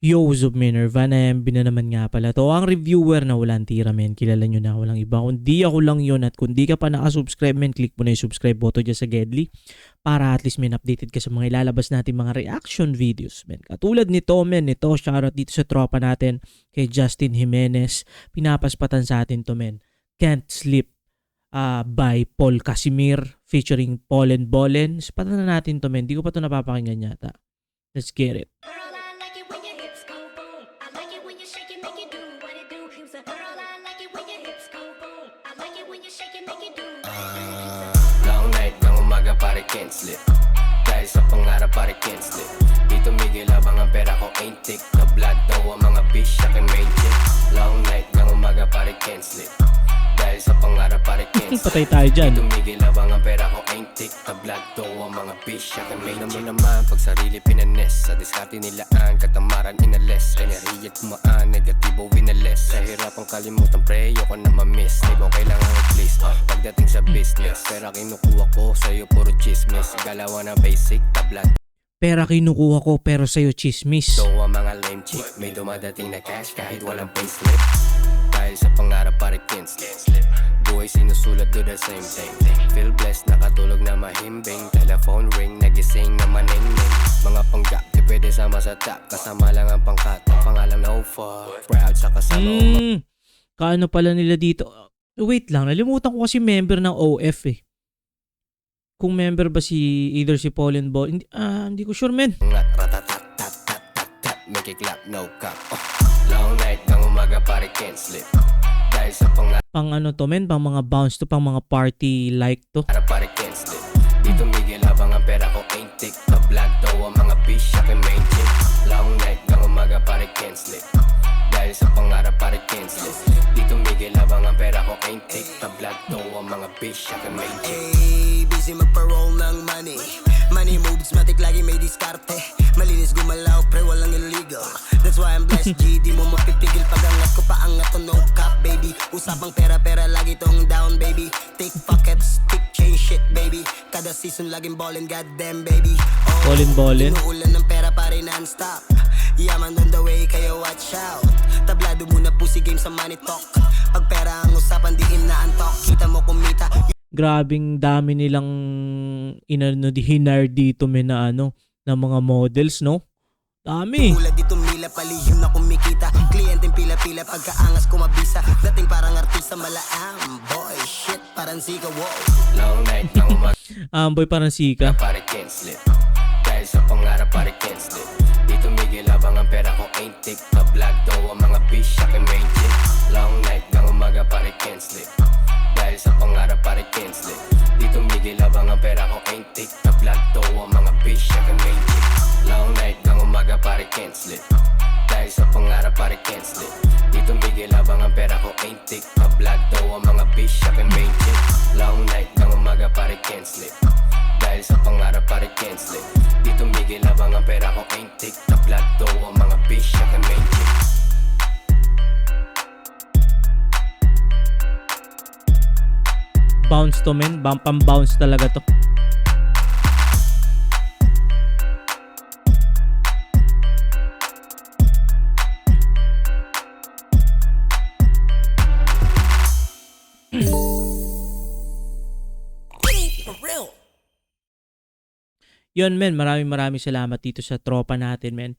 Yo, what's up, men? Nirvana MB na naman nga pala to. Ang reviewer na walang tira, men. Kilala nyo na, walang iba. Kundi ako lang yun. At kung di ka pa nakasubscribe, men, click mo na yung subscribe button dyan sa Gedli. Para at least, men, updated ka sa mga ilalabas natin mga reaction videos, men. Katulad nito, men. Ito, shoutout dito sa tropa natin kay Justin Jimenez. Pinapaspatan sa atin to, men. Can't Sleep by Paul Casimir featuring Paul and Bolen. Spatan na natin to, men. Di ko pa to napapakinggan yata. Let's get it. Long night ng umaga pare can't sleep. Dahil sa pangarap pare can't sleep. Dito migil abang ang pera ko ain't tick. Na blood daw ang mga bitch sa akin main chick. Long night ng umaga pare can't sleep. Dahil sa pangarap pare can't sleep. Patay tayo dyan. Dito migil abang ang pera ko ain't tick. Na blood daw ang mga bitch sa akin main chick. Naman pag sarili pinanes. Sa diskarte nilaan katamaran inales. Enerhiya tumaan negatibo winales. Sa hirapang kalimutan pre ayoko na ma-miss. Di mo kailangan i-please pagdating sa business. Pera kinukuha ko sa'yo puro chismis. Galawan na basic tablat. Pera kinukuha ko pero sa'yo chismis. So ang mga lame chick may dumadating na cash kahit walang payslip. Dahil sa pangarap pare can't slip. Buhay sinusulat do the same thing. Feel blessed nakatulog na mahimbing. Telephone ring nagising na maningning. Mga panggap di pwede sama sa top. Kasama lang ang pangkat. Ang pangalan no fuck. Proud sa kasama. Kaano pala nila dito? Wait lang, nalimutan ko kasi member ng OF eh. Kung member ba si either si Paul and Ball, hindi ko sure, men. Make it clap, no cap. Long night ng umaga pare can't sleep. Dahil sa pangarap Pang ano to, men, pang mga bounce to, pang mga party like to. pare can't sleep. Dito migil habang ang pera ko ain't tick. Na blood daw ang mga bitch sa akin main chick. Long night ng umaga pare can't sleep. Dahil sa pangarap pare can't sleep. Dito migil habang ang pera ko ain't tick. Na blood daw ang mga bitch sa akin main chick. Busy magpa-roll ng money. Money moves, matik lagi may diskarte. Malinis gumalaw, pre walang illegal. That's why I'm blessed, G. Di mo mapipigil pag angat ko pa angat to, no cap, baby. Usapang pera-pera, lagi tong down, baby. Take pockets, tick chain shit, baby. Kada season laging ballin', goddamn, baby. Ballin'. Inuulan ng pera pare non-stop. Yaman on the way, kaya watch out. Tablado muna pussy game sa money talk. Pag pera ang usapan, di inaantok. Kita mo kumita. Grabing dami nilang hinire dito, men, na ano, na mga models, no? Dami. Mula dito mila palihim na kumikita. Kliyenteng pila-pila pagkaangas ko mabisa. Dating parang artista malaam. Boy, shit, parang sika, wow. Long night ng umaga Boy, parang sika. pare can't sleep. Dahil sa pangarap pare can't sleep. Dito migil habang ang pera ko ain't tick. Na blood daw ang mga bitch sa akin main chick. Long night ng umaga pare can't sleep. Dahil sa pangarap pare can't sleep. Dito migil habang ang pera ko ain't tick. Na blood daw ang mga bitch sa akin main chick. Long night ng umaga pare can't sleep. Dahil sa pangarap pare can't sleep. Dito migil habang ang pera ko ain't tick. Na blood daw ang mga bitch sa akin main chick. Long night ng umaga pare can't sleep. Dahil sa pangarap pare can't sleep. Dito migil habang ang pera ko ain't tick. Na blood daw ang mga bitch sa akin main chick. Bounce to, men. Pang-bounce talaga to. Yun, men, maraming salamat dito sa tropa natin, men.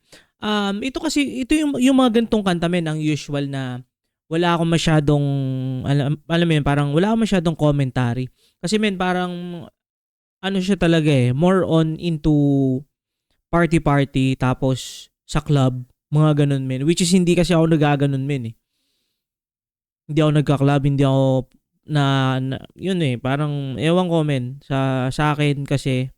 Ito kasi, ito yung mga gantong kanta, men, ang usual na wala akong masyadong, alam mo yun, parang wala akong masyadong commentary. Kasi, men, parang, ano siya talaga eh, more on into party, tapos sa club, mga ganun, men. Which is, hindi kasi ako nagaganon, men, eh. Hindi ako nagka-club, hindi ako, yun eh, parang, ewan ko, men, sa akin kasi,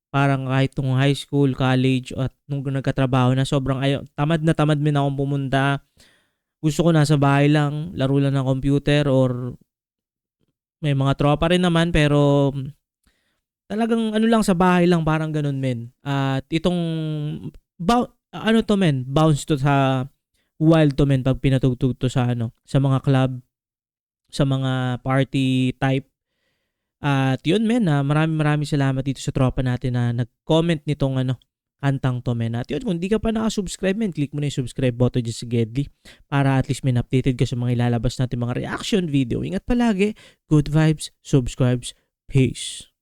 parang kahit nung high school, college, at nung nagkatrabaho na sobrang tamad na tamad min akong pumunta. Gusto ko nasa bahay lang, laro lang ng computer, or may mga tropa rin naman, pero talagang ano lang sa bahay lang, parang ganun, men. At itong, ano to, men, bounce to sa wild to, men, pag pinatugtog to sa sa mga club, sa mga party type. At yun, men, maraming salamat dito sa tropa natin na nag-comment nitong kantang to, men. At yun, kung di ka pa nakasubscribe, men, click mo na yung subscribe button dyan sa Gedli para at least men updated ka sa mga ilalabas natin mga reaction video. Ingat palagi, good vibes, subscribes, peace.